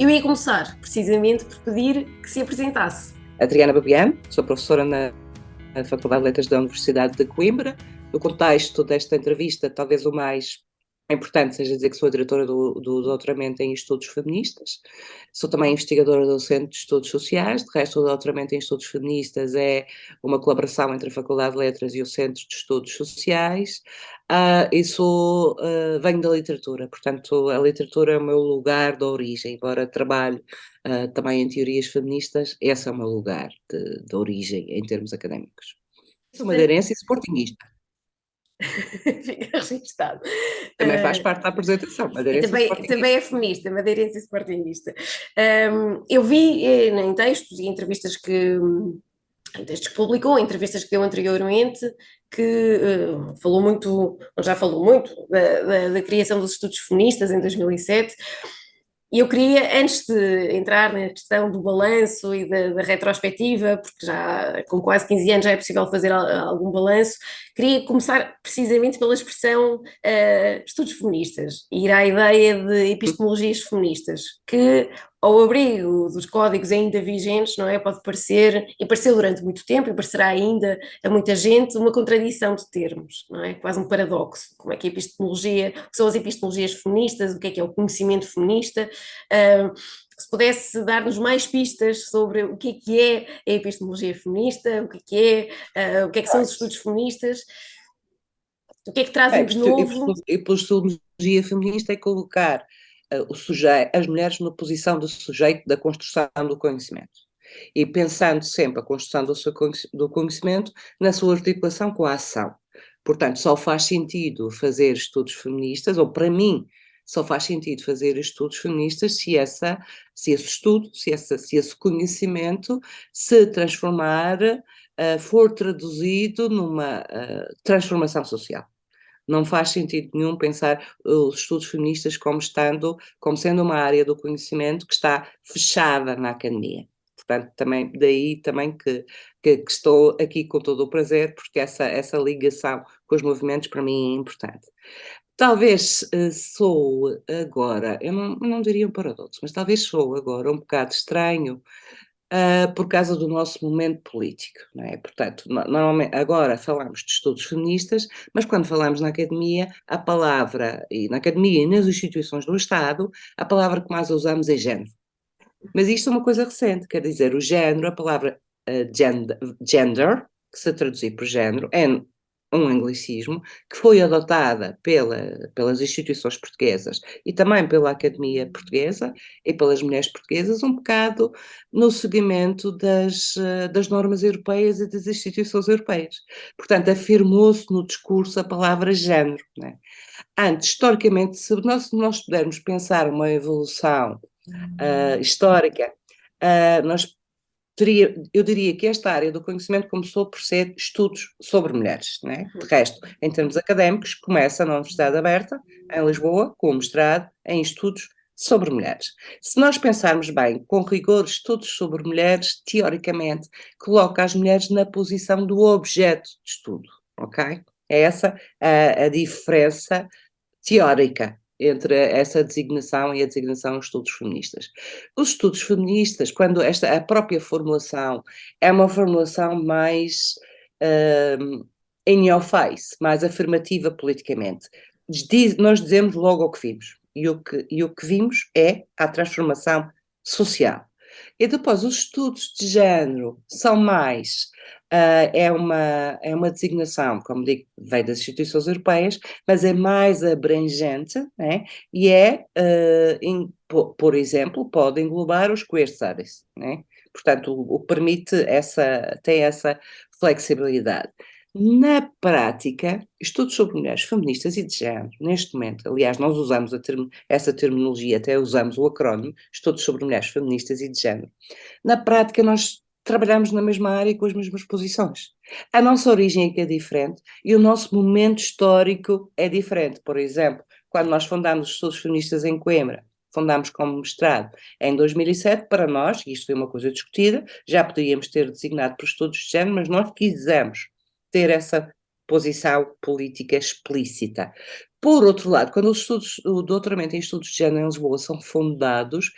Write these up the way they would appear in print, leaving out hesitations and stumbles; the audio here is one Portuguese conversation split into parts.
Eu ia começar, precisamente, por pedir que se apresentasse. Adriana Babiano, sou professora na Faculdade de Letras da Universidade de Coimbra. No contexto desta entrevista, talvez o mais importante seja dizer que sou a diretora do doutoramento em estudos feministas. Sou também investigadora do Centro de Estudos Sociais. De resto, o doutoramento em estudos feministas é uma colaboração entre a Faculdade de Letras e o Centro de Estudos Sociais. Venho da literatura, portanto, a literatura é o meu lugar de origem, embora trabalhe também em teorias feministas, esse é o meu lugar de origem em termos académicos. Sou madeirense e sportinguista. Fica registado. Também faz parte da apresentação, madeirense e sportinguista. Também é feminista, madeirense e sportinguista. Eu vi em textos e entrevistas que publicou, entrevistas que deu anteriormente, que já falou muito da criação dos estudos feministas em 2007. E eu queria, antes de entrar na questão do balanço e da retrospectiva, porque já com quase 15 anos já é possível fazer algum balanço, queria começar precisamente pela expressão estudos feministas, e ir à ideia de epistemologias feministas, que ao abrigo dos códigos ainda vigentes, não é? Pode parecer, e pareceu durante muito tempo, e parecerá ainda a muita gente, uma contradição de termos, não é? Quase um paradoxo. Como é que a epistemologia, o que são as epistemologias feministas, o que é o conhecimento feminista? Se pudesse dar-nos mais pistas sobre o que é a epistemologia feminista, o que é que são os estudos feministas, o que é que trazem de novo? A epistemologia feminista é colocar as mulheres na posição de sujeito da construção do conhecimento. E pensando sempre a construção do conhecimento na sua articulação com a ação. Portanto, só faz sentido fazer estudos feministas, ou para mim, só faz sentido fazer estudos feministas se esse conhecimento se transformar, for traduzido numa transformação social. Não faz sentido nenhum pensar os estudos feministas como sendo uma área do conhecimento que está fechada na academia. Portanto, daí também que estou aqui com todo o prazer, porque essa ligação com os movimentos para mim é importante. Talvez sou agora, eu não diria um paradoxo, mas talvez sou agora um bocado estranho por causa do nosso momento político, não é? Portanto, normalmente agora falamos de estudos feministas, mas quando falamos na academia, na academia e nas instituições do Estado, a palavra que mais usamos é género. Mas isto é uma coisa recente, quer dizer, o género, a palavra gender, que se traduzir por género, é um anglicismo que foi adotada pelas instituições portuguesas e também pela Academia Portuguesa e pelas mulheres portuguesas, um bocado no seguimento das normas europeias e das instituições europeias. Portanto, afirmou-se no discurso a palavra género, né? Antes, historicamente, se nós pudermos pensar uma evolução histórica, eu diria que esta área do conhecimento começou por ser estudos sobre mulheres, né? De resto, em termos académicos, começa na Universidade Aberta, em Lisboa, com o mestrado em estudos sobre mulheres. Se nós pensarmos bem, com rigor, estudos sobre mulheres, teoricamente, coloca as mulheres na posição do objeto de estudo, ok? É essa a diferença teórica entre essa designação e a designação de estudos feministas. Os estudos feministas, quando a própria formulação é uma formulação mais in your face, mais afirmativa politicamente, nós dizemos logo o que vimos, e o que vimos é a transformação social. E depois os estudos de género são mais, é uma designação, como digo, vem das instituições europeias, mas é mais abrangente, né? E por exemplo, pode englobar os queer studies, né? Portanto, tem essa flexibilidade. Na prática, estudos sobre mulheres feministas e de género, neste momento, aliás, nós usamos essa terminologia, até usamos o acrónimo, estudos sobre mulheres feministas e de género. Na prática, nós trabalhamos na mesma área com as mesmas posições. A nossa origem é que é diferente e o nosso momento histórico é diferente. Por exemplo, quando nós fundámos os estudos feministas em Coimbra, fundámos como mestrado em 2007, para nós, e isto foi uma coisa discutida, já poderíamos ter designado por estudos de género, mas nós quisemos ter essa posição política explícita. Por outro lado, quando o doutoramento em estudos de género em Lisboa são fundados,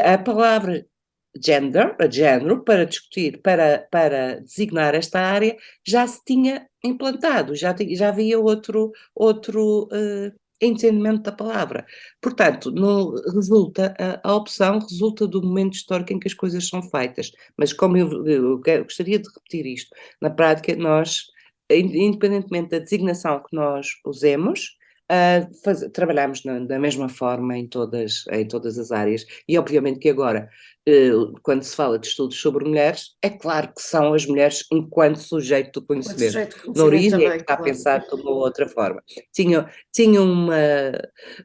A palavra género, para discutir, para designar esta área, já se tinha implantado, já havia outro entendimento da palavra. Portanto, não resulta, a opção resulta do momento histórico em que as coisas são feitas. Mas como eu gostaria de repetir isto, na prática nós, independentemente da designação que nós usemos, trabalhamos da mesma forma em todas as áreas. E obviamente que agora, quando se fala de estudos sobre mulheres, é claro que são as mulheres enquanto sujeito do Enquanto conhecimento. sujeito de Na conhecimento origem é que também, está claro. pensado de uma outra forma. Tinha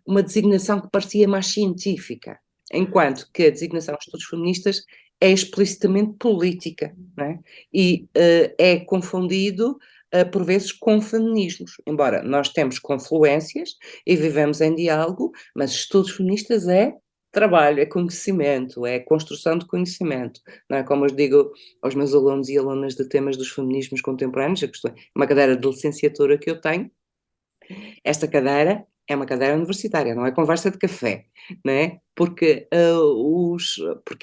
uma designação que parecia mais científica, enquanto que a designação de estudos feministas é explicitamente política, não é? E é confundido por vezes com feminismos, embora nós temos confluências e vivemos em diálogo, mas estudos feministas é trabalho, é conhecimento, é construção de conhecimento, não é? Como eu digo aos meus alunos e alunas de temas dos feminismos contemporâneos, uma cadeira de licenciatura que eu tenho, esta cadeira é uma cadeira universitária, não é conversa de café, não é? Porque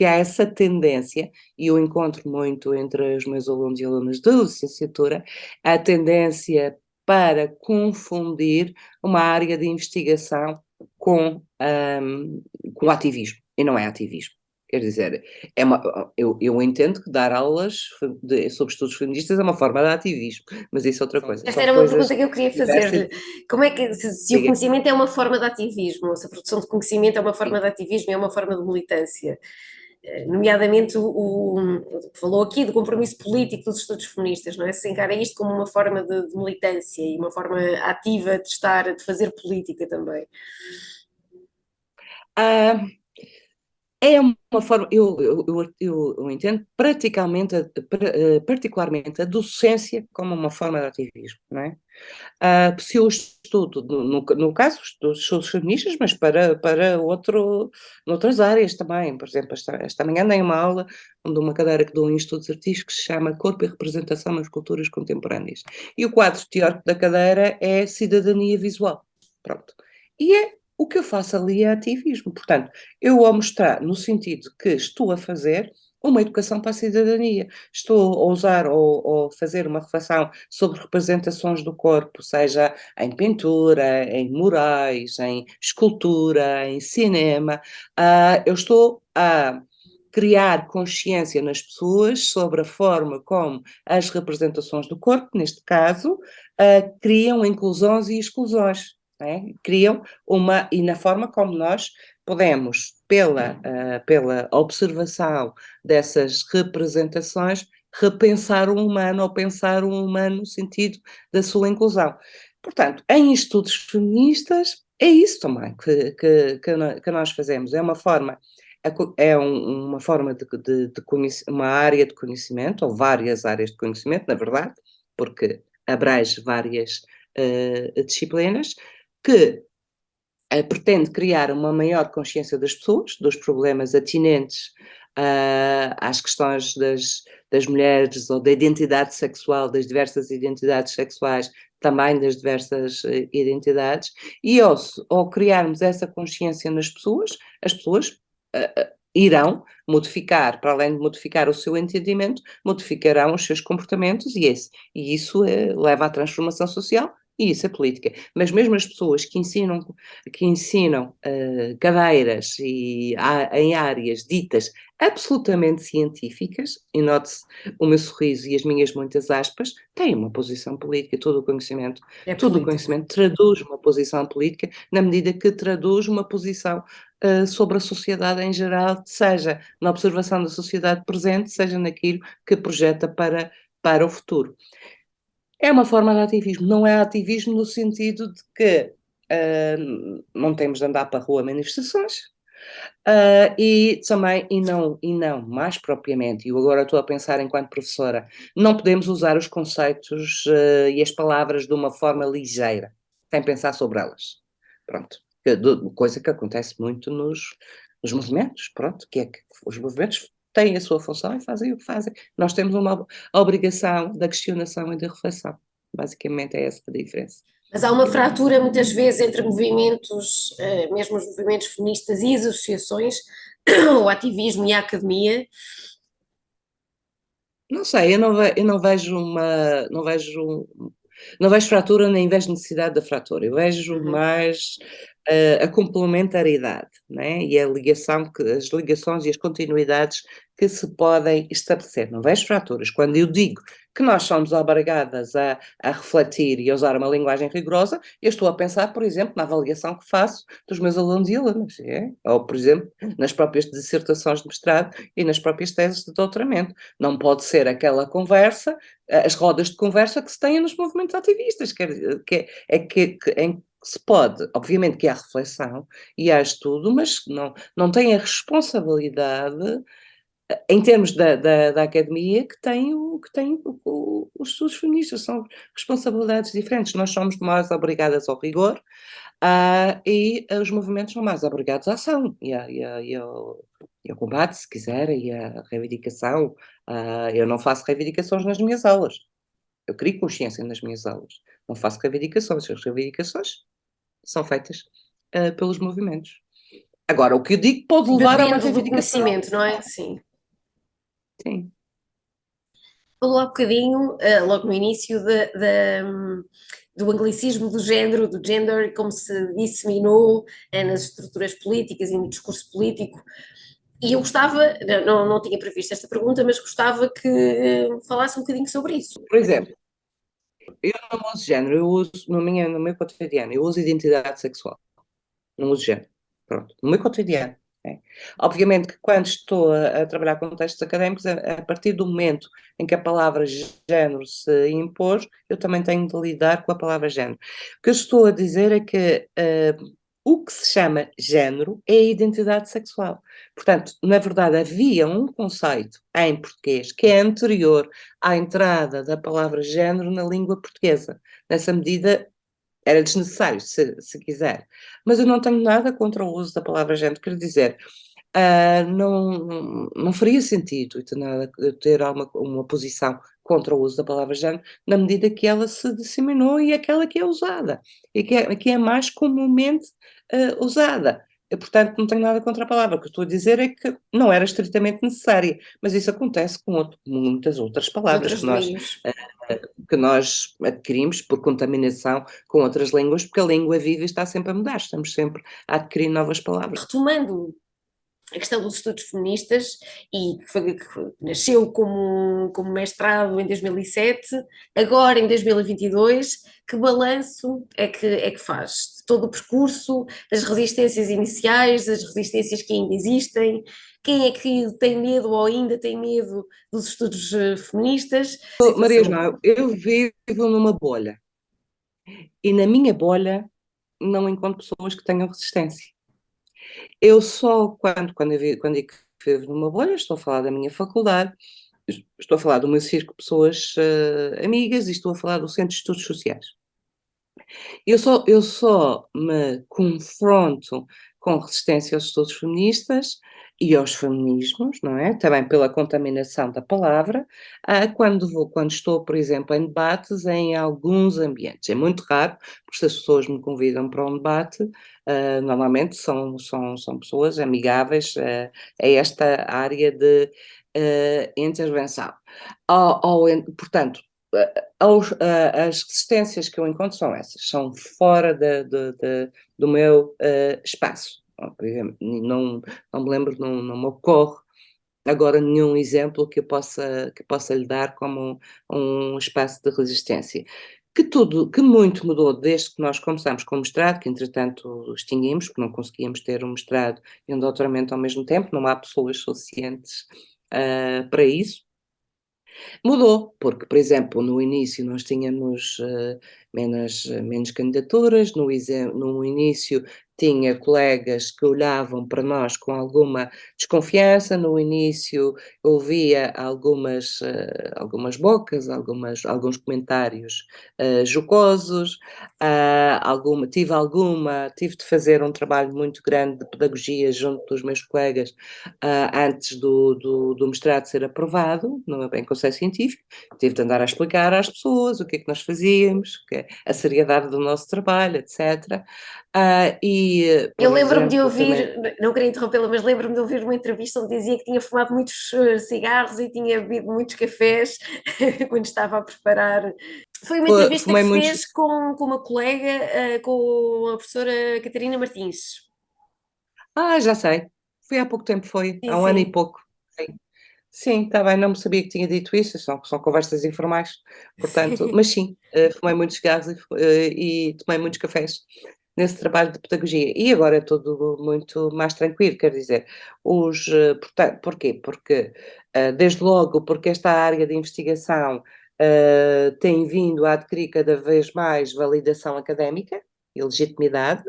há essa tendência, e eu encontro muito entre os meus alunos e alunas de licenciatura, a tendência para confundir uma área de investigação com ativismo, e não é ativismo. Quer dizer, eu entendo que dar aulas sobre estudos feministas é uma forma de ativismo, mas isso é outra coisa. Esta São era uma coisas pergunta que eu queria diversas. fazer-lhe. Como é que, se o Diga. conhecimento é uma forma de ativismo, se a produção de conhecimento é uma forma de ativismo, é uma forma de militância, nomeadamente falou aqui do compromisso político dos estudos feministas, não é? Se encara isto como uma forma de militância e uma forma ativa de estar, de fazer política também. Ah, é uma forma, eu entendo particularmente a docência como uma forma de ativismo, não é? Se eu estudo, no caso dos estudos feministas, mas noutras áreas também, por exemplo, esta manhã dei uma aula de uma cadeira que dou em estudos artísticos que se chama Corpo e Representação nas Culturas Contemporâneas. E o quadro teórico da cadeira é cidadania visual. Pronto. E o que eu faço ali é ativismo. Portanto, eu ao mostrar, no sentido que estou a fazer uma educação para a cidadania, estou a usar ou fazer uma reflexão sobre representações do corpo, seja em pintura, em murais, em escultura, em cinema, eu estou a criar consciência nas pessoas sobre a forma como as representações do corpo, neste caso, criam inclusões e exclusões. Criam e na forma como nós podemos, pela observação dessas representações, repensar o humano ou pensar o humano no sentido da sua inclusão. Portanto, em estudos feministas, é isso também que nós fazemos. Uma forma uma área de conhecimento, ou várias áreas de conhecimento, na verdade, porque abrange várias disciplinas, que pretende criar uma maior consciência das pessoas, dos problemas atinentes às questões das mulheres ou da identidade sexual, das diversas identidades sexuais, também das diversas identidades, e ao criarmos essa consciência nas pessoas, as pessoas irão modificar, para além de modificar o seu entendimento, modificarão os seus comportamentos e isso leva à transformação social. E isso é política. Mas mesmo as pessoas que ensinam cadeiras em áreas ditas absolutamente científicas, e note-se o meu sorriso e as minhas muitas aspas, têm uma posição política, É todo o político. conhecimento traduz uma posição política, na medida que traduz uma posição sobre a sociedade em geral, seja na observação da sociedade presente, seja naquilo que projeta para o futuro. É uma forma de ativismo, não é ativismo no sentido de que não temos de andar para a rua manifestações, e não, mais propriamente, e eu agora estou a pensar enquanto professora, não podemos usar os conceitos e as palavras de uma forma ligeira, sem pensar sobre elas. Pronto. Coisa que acontece muito nos movimentos, pronto, que é que os movimentos têm a sua função e fazem o que fazem. Nós temos uma obrigação da questionação e da reflexão. Basicamente é essa a diferença. Mas há uma fratura muitas vezes entre movimentos, mesmo os movimentos feministas e as associações, o ativismo e a academia. Não sei, eu não vejo não vejo fratura nem vejo necessidade da fratura. Eu vejo Uhum. mais a complementaridade, né? E a ligação, as ligações e as continuidades que se podem estabelecer. Não vejo fraturas. Quando eu digo que nós somos obrigadas a refletir e a usar uma linguagem rigorosa, eu estou a pensar, por exemplo, na avaliação que faço dos meus alunos e alunas, ou, por exemplo, nas próprias dissertações de mestrado e nas próprias teses de doutoramento. Não pode ser aquela conversa, as rodas de conversa que se têm nos movimentos ativistas, em que se pode, obviamente que há reflexão e há estudo, mas não tem a responsabilidade, em termos da academia, os estudos feministas, são responsabilidades diferentes. Nós somos mais obrigadas ao rigor, e os movimentos são mais obrigados à ação e ao combate, se quiser, e à reivindicação. Eu não faço reivindicações nas minhas aulas. Eu crio consciência nas minhas aulas. Não faço reivindicações. As reivindicações são feitas pelos movimentos. Agora, o que eu digo pode levar a uma Bebendo do reivindicação. conhecimento, não é? Sim. Sim. Falou há bocadinho, logo no início, do anglicismo do género, do gender, como se disseminou nas estruturas políticas e no discurso político. E eu gostava, não tinha previsto esta pergunta, mas gostava que falasse um bocadinho sobre isso. Por exemplo, eu não uso género, eu uso no meu cotidiano, eu uso identidade sexual. Não uso género. Pronto, no meu cotidiano. É. Obviamente que quando estou a trabalhar com textos académicos, a partir do momento em que a palavra género se impôs, eu também tenho de lidar com a palavra género. O que eu estou a dizer é que o que se chama género é a identidade sexual. Portanto, na verdade, havia um conceito em português que é anterior à entrada da palavra género na língua portuguesa. Nessa medida, era desnecessário, se quiser. Mas eu não tenho nada contra o uso da palavra género, quer dizer, não faria sentido eu ter uma posição contra o uso da palavra género, na medida que ela se disseminou e é aquela que é usada, e que é mais comumente usada. Eu, portanto, não tenho nada contra a palavra. O que eu estou a dizer é que não era estritamente necessária, mas isso acontece com muitas outras De palavras outros domínios. que nós adquirimos por contaminação com outras línguas, porque a língua vive e está sempre a mudar, estamos sempre a adquirir novas palavras. Retomando a questão dos estudos feministas, e que nasceu como mestrado em 2007, agora em 2022, que balanço é que faz de todo o percurso, das resistências iniciais, das resistências que ainda existem? Quem é que tem medo ou ainda tem medo dos estudos feministas? Maria Situação. João, eu vivo numa bolha e na minha bolha não encontro pessoas que tenham resistência. Eu só, quando digo que vivo numa bolha, estou a falar da minha faculdade, estou a falar do meu círculo de pessoas amigas e estou a falar do Centro de Estudos Sociais. Eu só me confronto com resistência aos estudos feministas e aos feminismos, não é? Também pela contaminação da palavra, quando estou, por exemplo, em debates em alguns ambientes. É muito raro, porque se as pessoas me convidam para um debate, normalmente são pessoas amigáveis a esta área de intervenção. Portanto, as resistências que eu encontro são essas, são fora do meu espaço. Não me lembro, não me ocorre agora nenhum exemplo que possa lhe dar como um espaço de resistência. Que muito mudou desde que nós começamos com o mestrado, que entretanto extinguimos, porque não conseguíamos ter um mestrado e um doutoramento ao mesmo tempo, não há pessoas suficientes para isso. Mudou, porque, por exemplo, no início nós tínhamos menos candidaturas, no início tinha colegas que olhavam para nós com alguma desconfiança, no início ouvia algumas bocas, alguns comentários jocosos, tive de fazer um trabalho muito grande de pedagogia junto dos meus colegas antes do mestrado ser aprovado, em Conselho Científico, tive de andar a explicar às pessoas o que é que nós fazíamos, a seriedade do nosso trabalho, etc. Eu por lembro-me de exemplo, também ouvir, não queria interrompê-la, mas lembro-me de ouvir uma entrevista onde dizia que tinha fumado muitos cigarros e tinha bebido muitos cafés quando estava a preparar. Foi uma entrevista que fumei muitos. fez com uma colega, com a professora Catarina Martins. Já sei. Foi há pouco tempo, foi Sim, há um ano e sim. pouco. Sim, está bem, não me sabia que tinha dito isso, são conversas informais, portanto, Sim. mas sim, fumei muitos cigarros e tomei muitos cafés nesse trabalho de pedagogia. E agora é tudo muito mais tranquilo, quer dizer, porquê? Porque, desde logo, porque esta área de investigação tem vindo a adquirir cada vez mais validação académica e legitimidade.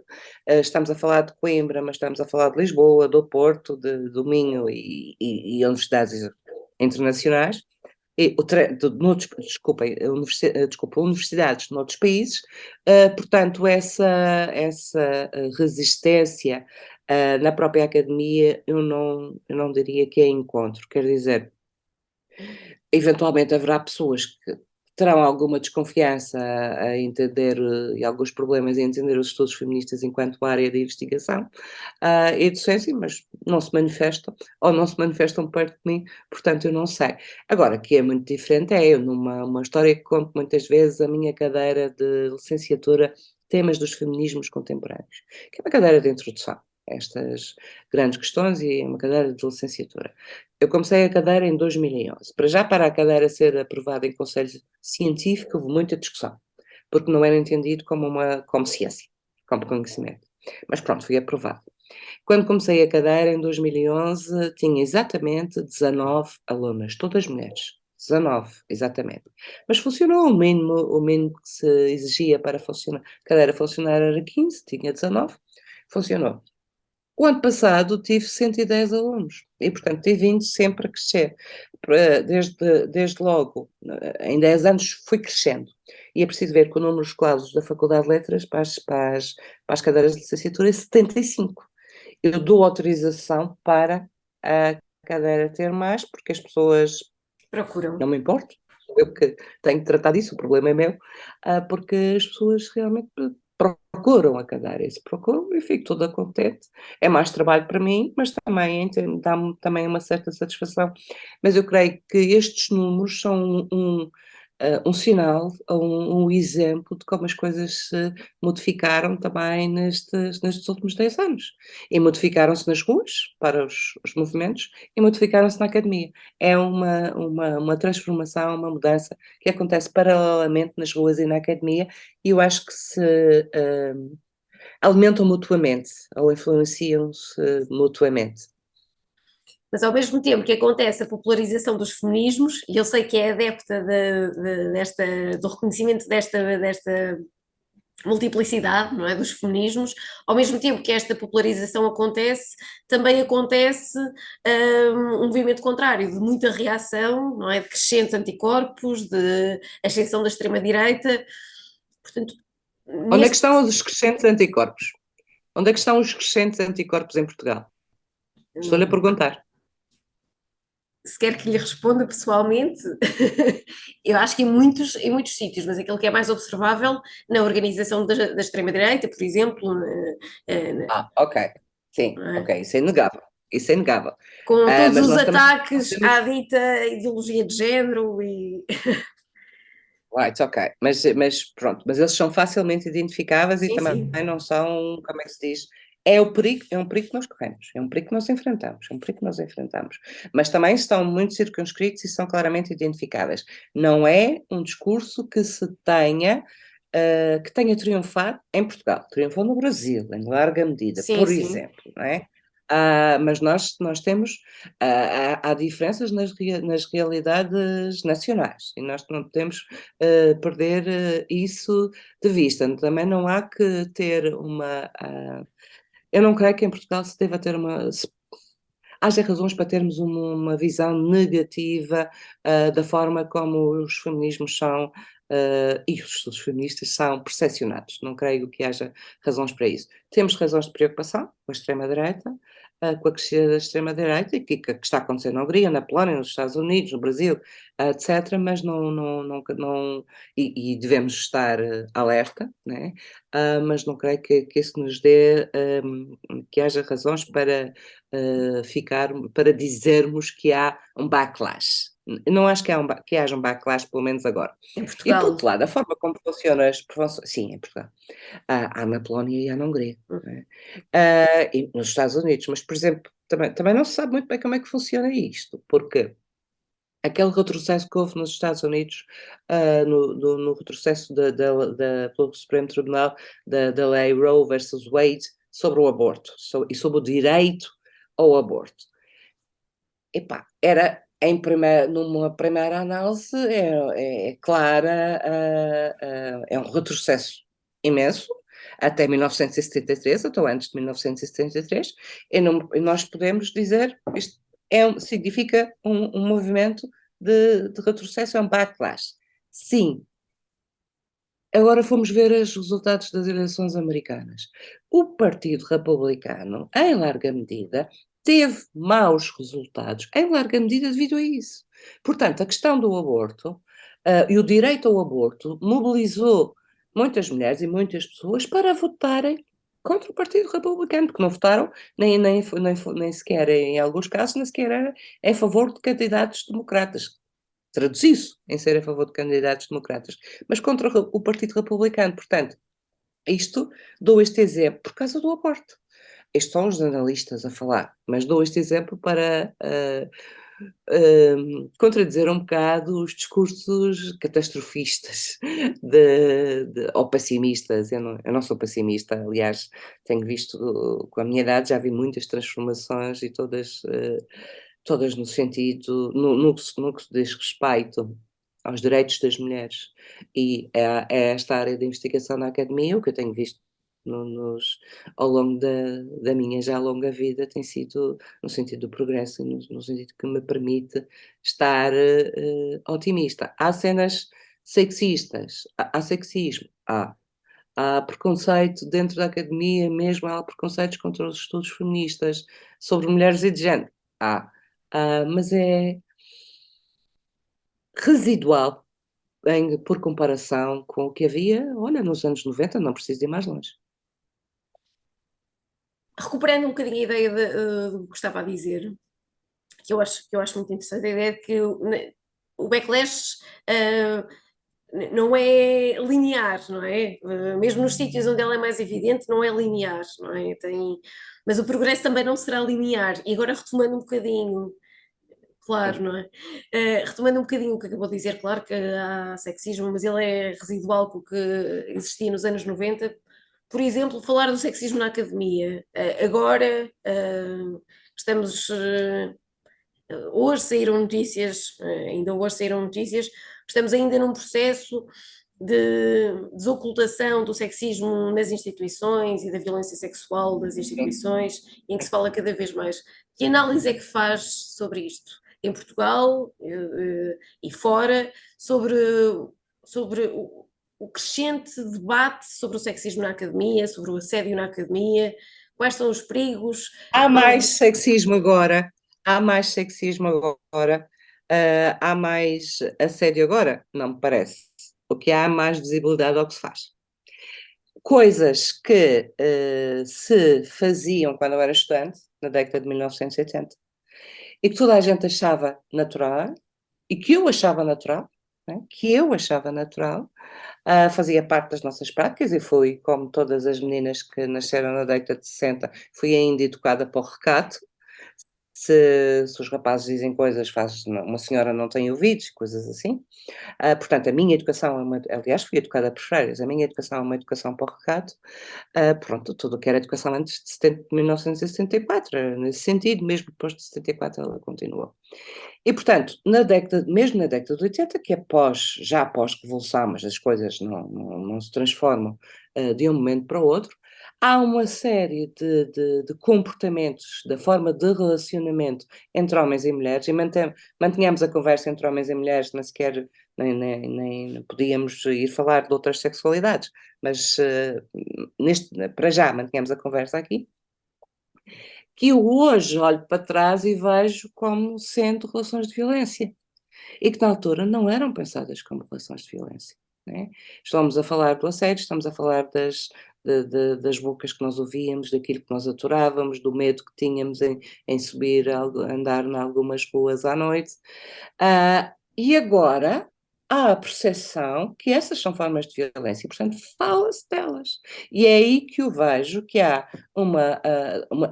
Estamos a falar de Coimbra, mas estamos a falar de Lisboa, do Porto, do Minho e universidades internacionais, universidades noutros países, portanto, essa resistência na própria academia eu não diria que é encontro, quer dizer, eventualmente haverá pessoas que terão alguma desconfiança a entender e alguns problemas em entender os estudos feministas enquanto área de investigação e docência, mas não se manifestam, ou não se manifestam perto de mim, portanto eu não sei. Agora, que é muito diferente é eu, numa uma história que conto muitas vezes, a minha cadeira de licenciatura Temas dos Feminismos Contemporâneos, que é uma cadeira de introdução a estas grandes questões e é uma cadeira de licenciatura. Eu comecei a cadeira em 2011. Para já, para a cadeira ser aprovada em conselho científico, houve muita discussão, porque não era entendido como ciência, como conhecimento. Mas pronto, fui aprovado. Quando comecei a cadeira, em 2011, tinha exatamente 19 alunas, todas mulheres. 19, exatamente. Mas funcionou o mínimo que se exigia para funcionar. A cadeira funcionar era 15, tinha 19, funcionou. O ano passado tive 110 alunos e, portanto, tem vindo sempre a crescer. Desde logo, em 10 anos, fui crescendo. E é preciso ver que o número de clausos da Faculdade de Letras para as cadeiras de licenciatura é 75. Eu dou autorização para a cadeira ter mais, porque as pessoas Procuram. não me importo, sou eu que tenho que tratar disso, o problema é meu, porque as pessoas realmente procuram a cadeira, e se procuram, eu fico toda contente. É mais trabalho para mim, mas também dá-me também uma certa satisfação. Mas eu creio que estes números são um sinal, um exemplo de como as coisas se modificaram também nestes últimos 10 anos. E modificaram-se nas ruas, para os movimentos, e modificaram-se na academia. É uma transformação, uma mudança que acontece paralelamente nas ruas e na academia, e eu acho que se alimentam mutuamente, ou influenciam-se mutuamente. Mas ao mesmo tempo que acontece a popularização dos feminismos, e eu sei que é adepta do reconhecimento desta multiplicidade, não é, dos feminismos, ao mesmo tempo que esta popularização acontece, também acontece um movimento contrário, de muita reação, não é, de crescentes anticorpos, de ascensão da extrema-direita, portanto, Onde é que neste, estão os crescentes anticorpos? Onde é que estão os crescentes anticorpos em Portugal? Estou-lhe a perguntar. se quer que lhe responda pessoalmente, eu acho que em muitos sítios, mas aquilo que é mais observável na organização da extrema-direita, por exemplo, Ok. Sim, não é? ok, isso é inegável. Isso é inegável. Com todos Mas os nós também ataques temos. à dita ideologia de género e Right, ok. Mas pronto, mas eles são facilmente identificáveis e sim, também sim. não são, como é que se diz? É um perigo que nós corremos, é um perigo que nós enfrentamos, é um perigo que nós enfrentamos. Mas também estão muito circunscritos e são claramente identificáveis. Não é um discurso que tenha triunfado em Portugal, triunfou no Brasil, em larga medida, Sim, por sim. exemplo, não é? Mas nós temos, há diferenças nas realidades nacionais e nós não podemos perder isso de vista. Também não há que ter eu não creio que em Portugal se deva ter haja razões para termos uma visão negativa da forma como os feminismos são e os estudos feministas são percepcionados. Não creio que haja razões para isso. Temos razões de preocupação com a extrema-direita, com a crescida da extrema-direita, que está acontecendo na Hungria, na Polónia, nos Estados Unidos, no Brasil, etc., mas não e devemos estar alerta, né? Mas não creio que isso nos dê, que haja razões para para dizermos que há um backlash. Não acho que haja um backlash, pelo menos agora. Em E por Portugal. outro lado, a forma como funciona as prevenções, sim, em Portugal, há na Polónia e há na Hungria, não é? E nos Estados Unidos, mas, por exemplo, também não se sabe muito bem como é que funciona isto, porque aquele retrocesso que houve nos Estados Unidos, no retrocesso pelo Supremo Tribunal da lei Roe versus Wade sobre o aborto e sobre o direito ao aborto. Epá, era numa primeira análise, é clara, é um retrocesso imenso, até 1973, então antes de 1973, e nós podemos dizer isto significa um movimento de retrocesso, é um backlash. Sim, agora fomos ver os resultados das eleições americanas. O Partido Republicano, em larga medida, teve maus resultados, em larga medida devido a isso. Portanto, a questão do aborto e o direito ao aborto mobilizou muitas mulheres e muitas pessoas para votarem contra o Partido Republicano, porque não votaram nem sequer, em alguns casos, nem sequer em favor de candidatos democratas, traduzir-se em ser a favor de candidatos democratas, mas contra o Partido Republicano. Portanto, dou este exemplo por causa do aborto. Estes são os analistas a falar, mas dou este exemplo para contradizer um bocado os discursos catastrofistas ou pessimistas. Eu não sou pessimista, aliás, tenho visto, com a minha idade, já vi muitas transformações e todas no sentido, no que diz respeito aos direitos das mulheres. E é esta área de investigação na academia, o que eu tenho visto ao longo da minha já longa vida tem sido no sentido do progresso e no sentido que me permite estar otimista. Há cenas sexistas, há sexismo, há preconceito dentro da academia, mesmo há preconceitos contra os estudos feministas sobre mulheres e de género. Mas é residual por comparação com o que havia, olha, nos anos 90, não preciso ir mais longe. Recuperando um bocadinho a ideia do que estava a dizer, que eu acho muito interessante, a ideia de que o backlash não é linear, não é? Mesmo nos sítios onde ela é mais evidente, não é linear, não é? Mas o progresso também não será linear. E agora retomando um bocadinho, claro, não é? Retomando um bocadinho o que acabou de dizer, claro que há sexismo, mas ele é residual com o que existia nos anos 90. Por exemplo, falar do sexismo na academia. Agora estamos. Hoje saíram notícias, ainda hoje saíram notícias, estamos ainda num processo de desocultação do sexismo nas instituições e da violência sexual das instituições, em que se fala cada vez mais. Que análise é que faz sobre isto? Em Portugal e fora, sobre o crescente debate sobre o sexismo na academia, sobre o assédio na academia, quais são os perigos? Há mais sexismo agora, há mais sexismo agora, há mais assédio agora? Não me parece. O que há mais visibilidade ao que se faz. Coisas que se faziam quando eu era estudante, na década de 1980, e que toda a gente achava natural, e que eu achava natural, né? Que eu achava natural, fazia parte das nossas práticas e fui, como todas as meninas que nasceram na década de 60, fui ainda educada para o recato. Se os rapazes dizem coisas, uma senhora não tem ouvidos, coisas assim. Portanto, a minha educação aliás, fui educada por freiras, a minha educação é uma educação para o recato. Pronto, tudo o que era educação antes de 1974, nesse sentido, mesmo depois de 74 ela continuou. E, portanto, mesmo na década de 80, que é já pós-revolução, mas as coisas não se transformam de um momento para o outro, há uma série de comportamentos, da forma de relacionamento entre homens e mulheres, e mantenhamos a conversa entre homens e mulheres, nem sequer nem podíamos ir falar de outras sexualidades, mas para já mantenhamos a conversa aqui, que eu hoje olho para trás e vejo como sendo relações de violência e que na altura não eram pensadas como relações de violência. Né? Estamos a falar do assédio, estamos a falar das bocas que nós ouvíamos, daquilo que nós aturávamos, do medo que tínhamos em subir, andar em algumas ruas à noite. E agora há a percepção que essas são formas de violência e, portanto, fala-se delas. E é aí que eu vejo que há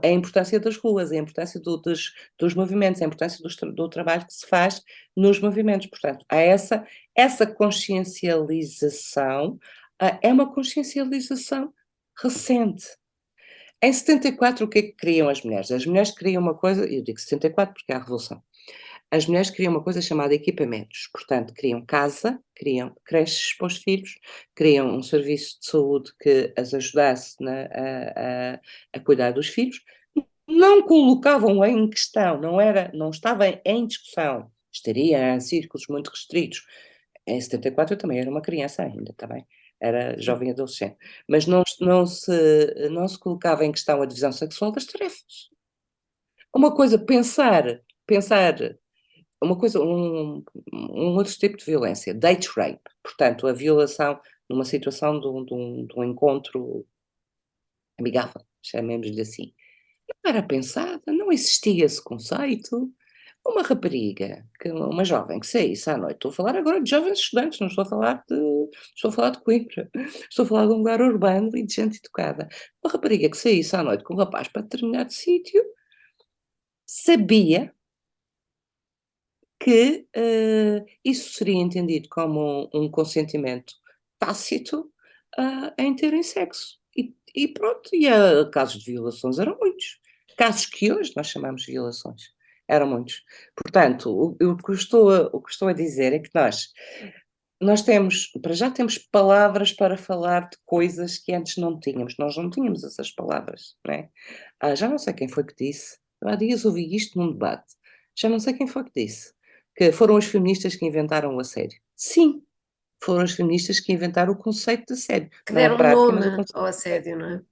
a importância das ruas, a importância dos movimentos, a importância do trabalho que se faz nos movimentos. Portanto, há essa consciencialização, é uma consciencialização recente. Em 74, o que é que queriam as mulheres? As mulheres queriam uma coisa, eu digo 74 porque há a Revolução. As mulheres queriam uma coisa chamada equipamentos, portanto, queriam casa, queriam creches para os filhos, queriam um serviço de saúde que as ajudasse a cuidar dos filhos, não colocavam em questão, não estava em discussão, estaria em círculos muito restritos. Em 74 eu também era uma criança ainda, também era jovem adolescente, mas não se colocava em questão a divisão sexual das tarefas. Uma coisa, pensar uma coisa, um outro tipo de violência, date rape, portanto, a violação numa situação de um encontro amigável, chamemos-lhe assim. Não era pensada, não existia esse conceito. Uma rapariga, uma jovem que saísse à noite, estou a falar agora de jovens estudantes, não estou a falar de Coimbra, estou a falar de um lugar urbano e de gente educada. Uma rapariga que saísse à noite com um rapaz para determinado sítio, sabia que isso seria entendido como um consentimento tácito em terem sexo. E pronto, casos de violações eram muitos. Casos que hoje nós chamamos de violações. Eram muitos. Portanto, o que estou a dizer é que nós temos, para já temos palavras para falar de coisas que antes não tínhamos. Nós não tínhamos essas palavras, não é? Já não sei quem foi que disse. Há dias ouvi isto num debate. Já não sei quem foi que disse. Que foram os feministas que inventaram o assédio. Sim, foram os feministas que inventaram o conceito de assédio. Que Não a deram prática, mas o nome conceito. ao assédio, não é?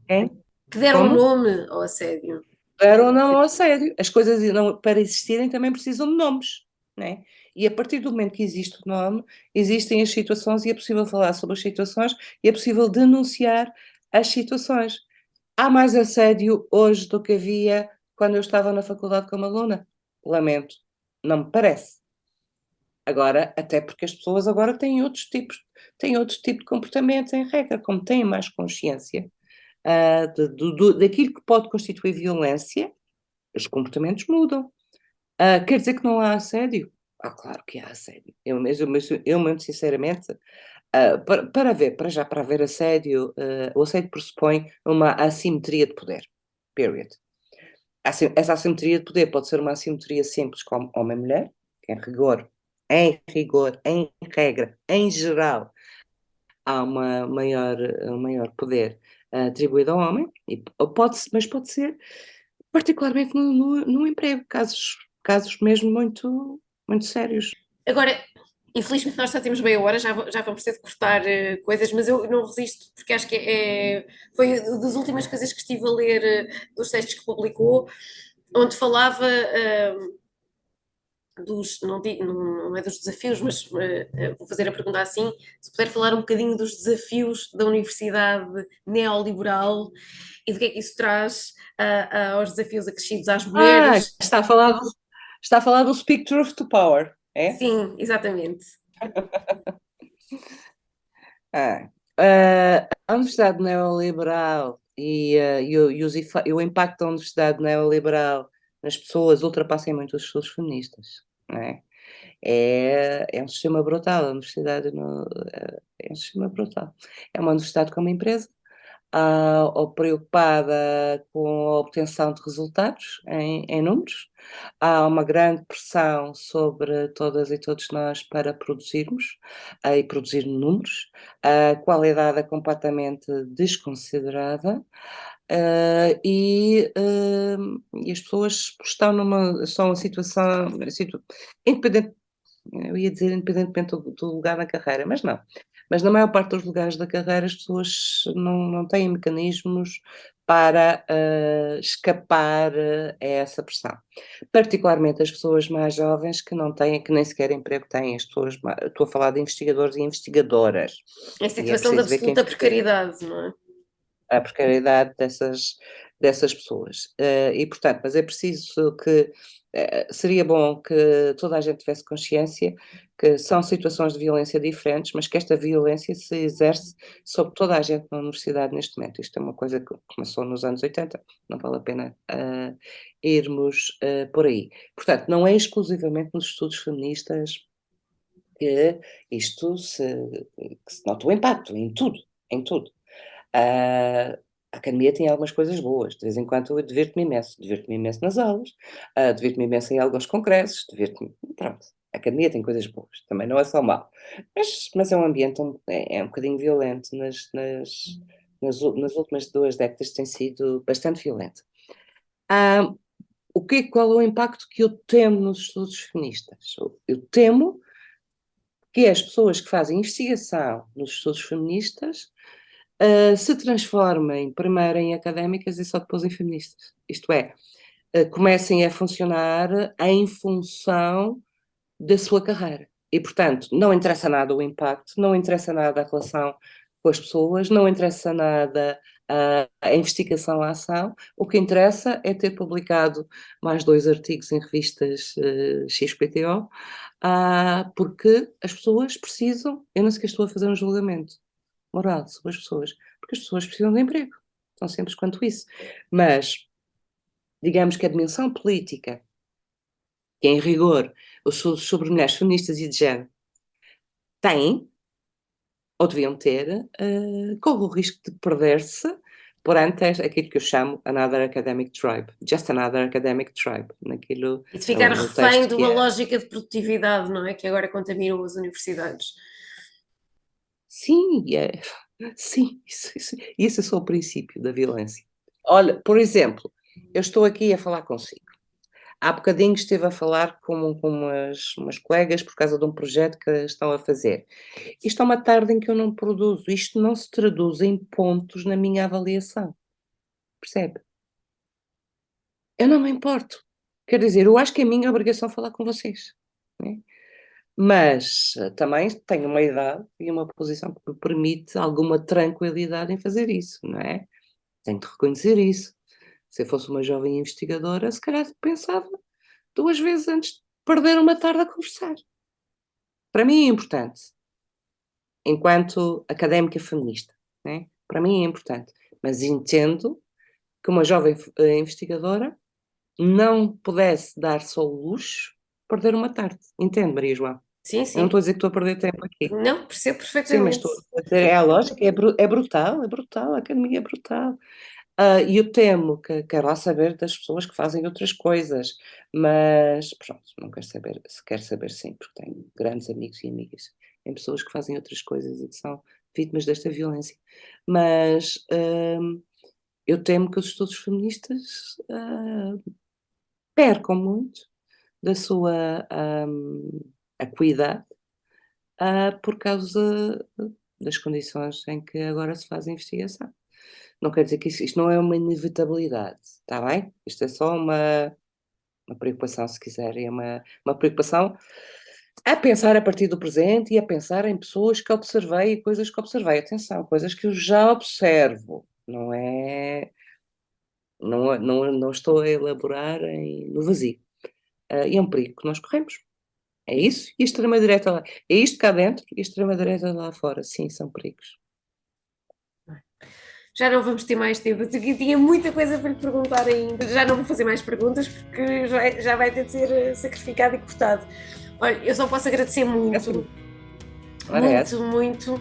Quem? Que deram Como? nome ao assédio. Para ou não ao assédio. As coisas para existirem também precisam de nomes, não é? E a partir do momento que existe o nome, existem as situações e é possível falar sobre as situações e é possível denunciar as situações. Há mais assédio hoje do que havia quando eu estava na faculdade como aluna? Lamento, não me parece. Agora, até porque as pessoas agora têm outro tipo de comportamento em regra, como têm mais consciência daquilo que pode constituir violência, os comportamentos mudam. Quer dizer que não há assédio? Claro que há assédio. Eu mesmo sinceramente, para haver assédio, o assédio pressupõe uma assimetria de poder. Period. Essa assimetria de poder pode ser uma assimetria simples como homem-mulher, que em regra, em geral, há um maior poder atribuído ao homem, mas pode ser particularmente no emprego, casos mesmo muito, muito sérios. Agora, infelizmente nós só temos meia hora, já vamos ter de cortar coisas, mas eu não resisto, porque acho que foi das últimas coisas que estive a ler dos textos que publicou, onde falava não é dos desafios, mas vou fazer a pergunta assim, se puder falar um bocadinho dos desafios da universidade neoliberal e do que é que isso traz aos desafios acrescidos às mulheres. Está a falar do Speak Truth to Power, é? Sim, exatamente. Ah, a Universidade Neoliberal e o impacto da Universidade Neoliberal nas pessoas ultrapassam muito os estudos feministas, não é? É um sistema brutal, a universidade é um sistema brutal. É uma universidade como empresa, ou preocupada com a obtenção de resultados em números. Há uma grande pressão sobre todas e todos nós para produzirmos, e produzir números. A qualidade é completamente desconsiderada, e as pessoas estão em independente, eu ia dizer independentemente do lugar na carreira, mas não. Mas na maior parte dos lugares da carreira as pessoas não têm mecanismos para escapar a essa pressão. Particularmente as pessoas mais jovens que não têm, que nem sequer emprego têm, estou a falar de investigadores e investigadoras. Em E é situação de preciso ver quem absoluta precariedade, não é? a precariedade dessas pessoas. E, portanto, mas é preciso que, seria bom que toda a gente tivesse consciência que são situações de violência diferentes, mas que esta violência se exerce sobre toda a gente na universidade neste momento. Isto é uma coisa que começou nos anos 80, não vale a pena irmos por aí. Portanto, não é exclusivamente nos estudos feministas que isto que se nota o impacto, em tudo, em tudo. A academia tem algumas coisas boas, de vez em quando eu divirto-me imenso nas aulas, divirto-me imenso em alguns congressos, pronto, a academia tem coisas boas, também não é só mau, mas é um ambiente é um bocadinho violento, nas últimas 2 décadas tem sido bastante violento. Qual é o impacto que eu temo nos estudos feministas? Eu temo que as pessoas que fazem investigação nos estudos feministas se transformem primeiro em académicas e só depois em feministas. Isto é, comecem a funcionar em função da sua carreira. E, portanto, não interessa nada o impacto, não interessa nada a relação com as pessoas, não interessa nada a investigação, a ação. O que interessa é ter publicado mais 2 artigos em revistas XPTO, porque as pessoas precisam, eu não sei que estou a fazer um julgamento moral sobre as pessoas, porque as pessoas precisam de emprego, tão simples quanto isso. Mas, digamos que a dimensão política, que em rigor os estudos sobre mulheres feministas e de género têm, ou deviam ter, corre o risco de perder-se perante aquilo que eu chamo another academic tribe, just another academic tribe, naquilo, E de ficar no refém texto de que uma é. lógica de produtividade, não é? Que agora contaminam as universidades. Sim, sim, isso é só o princípio da violência. Olha, por exemplo, eu estou aqui a falar consigo. Há bocadinho estive a falar com umas colegas por causa de um projeto que estão a fazer. Isto é uma tarde em que eu não produzo, isto não se traduz em pontos na minha avaliação, percebe? Eu não me importo. Quer dizer, eu acho que é minha obrigação falar com vocês, né? Mas também tenho uma idade e uma posição que me permite alguma tranquilidade em fazer isso, não é? Tenho de reconhecer isso. Se eu fosse uma jovem investigadora, se calhar pensava 2 vezes antes de perder uma tarde a conversar. Para mim é importante, enquanto académica feminista, né? Para mim é importante, mas entendo que uma jovem investigadora não pudesse dar-se ao luxo de perder uma tarde. Entende, Maria João? Sim, Eu não sim. estou a dizer que estou a perder tempo aqui. Não, percebo Sim, mas perfeitamente. estou a dizer, é a lógica, é brutal, a academia é brutal. E eu temo que quero lá saber das pessoas que fazem outras coisas, mas pronto, não quero saber, se quero saber sim, porque tenho grandes amigos e amigas em pessoas que fazem outras coisas e que são vítimas desta violência. Mas eu temo que os estudos feministas percam muito da sua acuidade por causa das condições em que agora se faz a investigação. Não quer dizer que isto não é uma inevitabilidade, está bem? Isto é só uma preocupação, se quiserem, é uma preocupação a pensar a partir do presente e a pensar em pessoas que observei e coisas que observei. Atenção, coisas que eu já observo, não é? Não estou a elaborar no vazio. E é um perigo que nós corremos. É isso e a extrema-direita lá. É isto cá dentro e a extrema-direita lá fora. Sim, são perigos. Já não vamos ter mais tempo. Eu tinha muita coisa para lhe perguntar ainda. Já não vou fazer mais perguntas porque já vai ter de ser sacrificado e cortado. Olha, eu só posso agradecer É muito, assim. Ora é muito, essa. muito